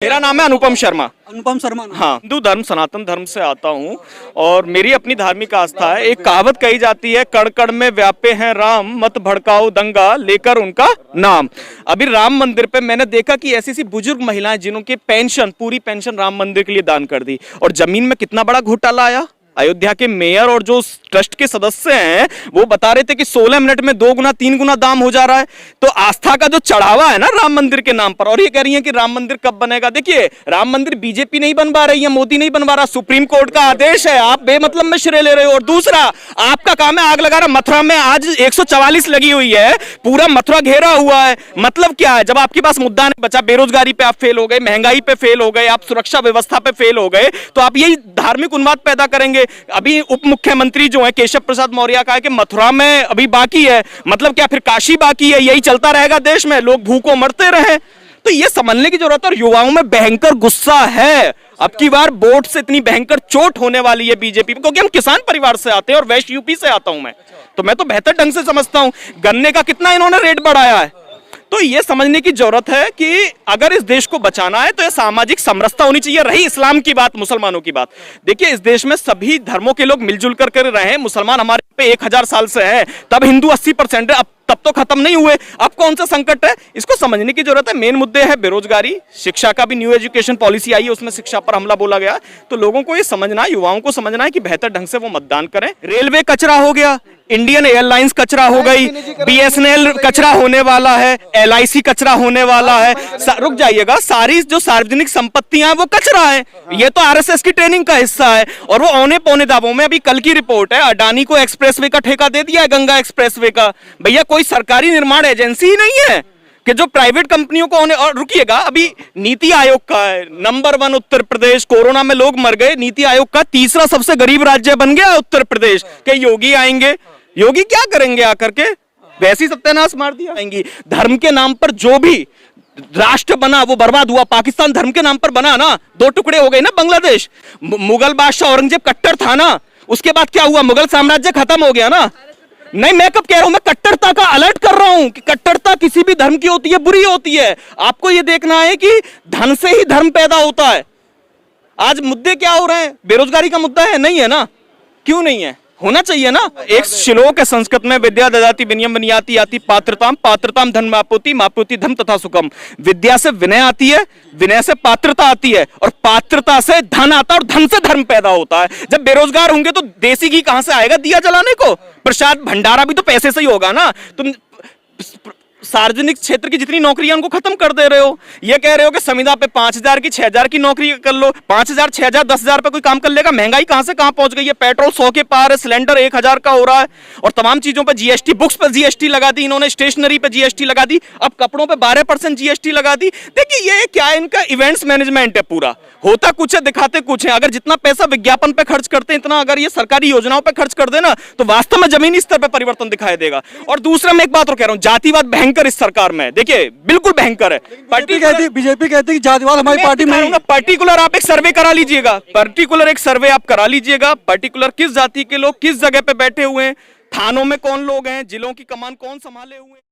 मेरा नाम है अनुपम शर्मा। अनुपम शर्मा नाम। हाँ, हिंदू धर्म सनातन धर्म से आता हूँ और मेरी अपनी धार्मिक आस्था है। एक कहावत कही जाती है, कण कण में व्यापे हैं राम, मत भड़काओ दंगा लेकर उनका नाम। अभी राम मंदिर पे मैंने देखा कि ऐसी सी बुजुर्ग महिलाएं जिन्हों की पेंशन, पूरी पेंशन राम मंदिर के लिए दान कर दी, और जमीन में कितना बड़ा घोटाला आया। अयोध्या के मेयर और जो ट्रस्ट के सदस्य हैं वो बता रहे थे कि 16 मिनट में 2 गुना 3 गुना दाम हो जा रहा है। तो आस्था का जो चढ़ावा है ना राम मंदिर के नाम पर, और ये कह रही है कि राम मंदिर कब बनेगा। देखिए, राम मंदिर बीजेपी नहीं बनवा रही है, मोदी नहीं बनवा रहा, सुप्रीम कोर्ट का आदेश है। आप बेमतलब में श्रेय ले रहे हो। और दूसरा, आपका काम है आग लगा रहा। मथुरा में आज 144 लगी हुई है, पूरा मथुरा घेरा हुआ है। मतलब क्या है, जब आपके पास मुद्दा नहीं बचा, बेरोजगारी पे आप फेल हो गए, महंगाई पे फेल हो गए, आप सुरक्षा व्यवस्था पे फेल हो गए, तो आप यही धार्मिक उन्माद पैदा करेंगे। अभी उप मुख्यमंत्री जो है केशव प्रसाद मौर्य का है कि मथुरा में अभी बाकी है, मतलब क्या फिर काशी बाकी है, यही चलता रहेगा देश में, लोग भूखों मरते रहे। तो ये समझने की जरूरत है। और युवाओं में भयंकर गुस्सा है। अब की बार वोट से इतनी भयंकर चोट होने वाली है बीजेपी, क्योंकि हम किसान परिवार से आते हैं और वेस्ट यूपी से आता हूं मैं, तो मैं तो बेहतर ढंग से समझता हूं। गन्ने का कितना इन्होंने रेट बढ़ाया है। तो ये समझने की जरूरत है कि अगर इस देश को बचाना है तो ये सामाजिक समरसता होनी चाहिए। रही इस्लाम की बात, मुसलमानों की बात, देखिए इस देश में सभी धर्मों के लोग मिलजुल कर रहे हैं। मुसलमान हमारे पे 1000 साल से है, तब हिंदू 80% है, अब तब तो खत्म नहीं हुए। अब कौन सा संकट है, इसको समझने की जरूरत है। मेन मुद्दे है बेरोजगारी, शिक्षा का भी न्यू एजुकेशन पॉलिसी आई है, उसमें शिक्षा पर हमला बोला गया। तो लोगों को ये समझना है, युवाओं को समझना है कि बेहतर ढंग से वो मतदान करें। रेलवे कचरा हो गया, इंडियन एयरलाइंस कचरा हो गई, बीएसएनएल कचरा होने वाला है, एलआईसी कचरा होने वाला है। रुक जाइएगा, सारी जो सार्वजनिक संपत्तियां वो कचरा है। ये तो आरएसएस की ट्रेनिंग का हिस्सा है। और वो औने पौने दावों में, अभी कल की रिपोर्ट है, अडानी को एक्सप्रेसवे का ठेका दे दिया है, गंगा एक्सप्रेसवे का। भैया कोई सरकारी निर्माण एजेंसी ही नहीं है कि जो प्राइवेट कंपनियों को होने। और रुकिएगा, अभी नीति आयोग का है नंबर 1 उत्तर प्रदेश, कोरोना में लोग मर गए, नीति आयोग का तीसरा सबसे गरीब राज्य बन गया उत्तर प्रदेश। क्या योगी आएंगे? योगी क्या करेंगे आकर के? वैसी सत्यानाश मार दिया आएंगी। धर्म के नाम पर जो भी राष्ट्र बना वो बर्बाद हुआ। पाकिस्तान धर्म के नाम पर बना ना, 2 टुकड़े हो गए ना बांग्लादेश। मुगल बादशाह औरंगजेब कट्टर था ना, उसके बाद क्या हुआ, मुगल साम्राज्य खत्म हो गया ना। नहीं, मैं कब कह रहा हूं, मैं कट्टरता का अलर्ट कर रहा हूं कि कट्टरता किसी भी धर्म की होती है, बुरी होती है। आपको यह देखना है कि धन से ही धर्म पैदा होता है। आज मुद्दे क्या हो रहे हैं? बेरोजगारी का मुद्दा है, नहीं है ना? क्यों नहीं है? होना चाहिए ना। एक श्लोक है संस्कृत में, विद्या ददाति विनयम विनयाति याति पात्रताम, पात्रताम धन मापोति, मापोति धन तथा सुखम। विद्या से विनय आती है, विनय से पात्रता आती है, और पात्रता से धन आता है, और धन से धर्म पैदा होता है। जब बेरोजगार होंगे तो देसी घी कहां से आएगा दिया जलाने को? प्रसाद भंडारा भी तो पैसे से ही होगा ना। तुम सार्वजनिक क्षेत्र की जितनी नौकरियां उनको खत्म कर दे रहे हो। ये कह रहे हो कि संविदा पे 5000 की 6000 की नौकरी कर लो। 5000 6000 10,000 पे कोई काम कर लेगा? महंगाई कहां से कहां पहुंच गई है। पेट्रोल 100 के पार है, सिलेंडर 1000 का हो रहा है, और तमाम चीजों पे जीएसटी, बुक्स पे जीएसटी लगा दी इन्होंने, स्टेशनरी पे जीएसटी लगा दी, अब कपड़ों पे 12% जीएसटी लगा दी। देखिए ये क्या है, इनका इवेंट्स मैनेजमेंट है पूरा। होता कुछ है, दिखाते कुछ है। अगर जितना पैसा विज्ञापन पे खर्च करते हैं, इतना अगर ये सरकारी योजनाओं पे खर्च कर देना, तो वास्तव में जमीनी स्तर पे परिवर्तन दिखाई देगा। और दूसरा, मैं एक बात और कह रहा हूं, जातिवाद भयंकर इस सरकार में, देखिए बिल्कुल भयंकर है। बीजेपी कहती है जातिवाद हमारी पार्टी में। पर्टिकुलर आप एक सर्वे करा लीजिएगा, पर्टिकुलर एक सर्वे आप करा लीजिएगा, पर्टिकुलर किस जाति के लोग किस जगह पे बैठे हुए हैं, थानों में कौन लोग हैं, जिलों की कमान कौन संभाले हुए हैं।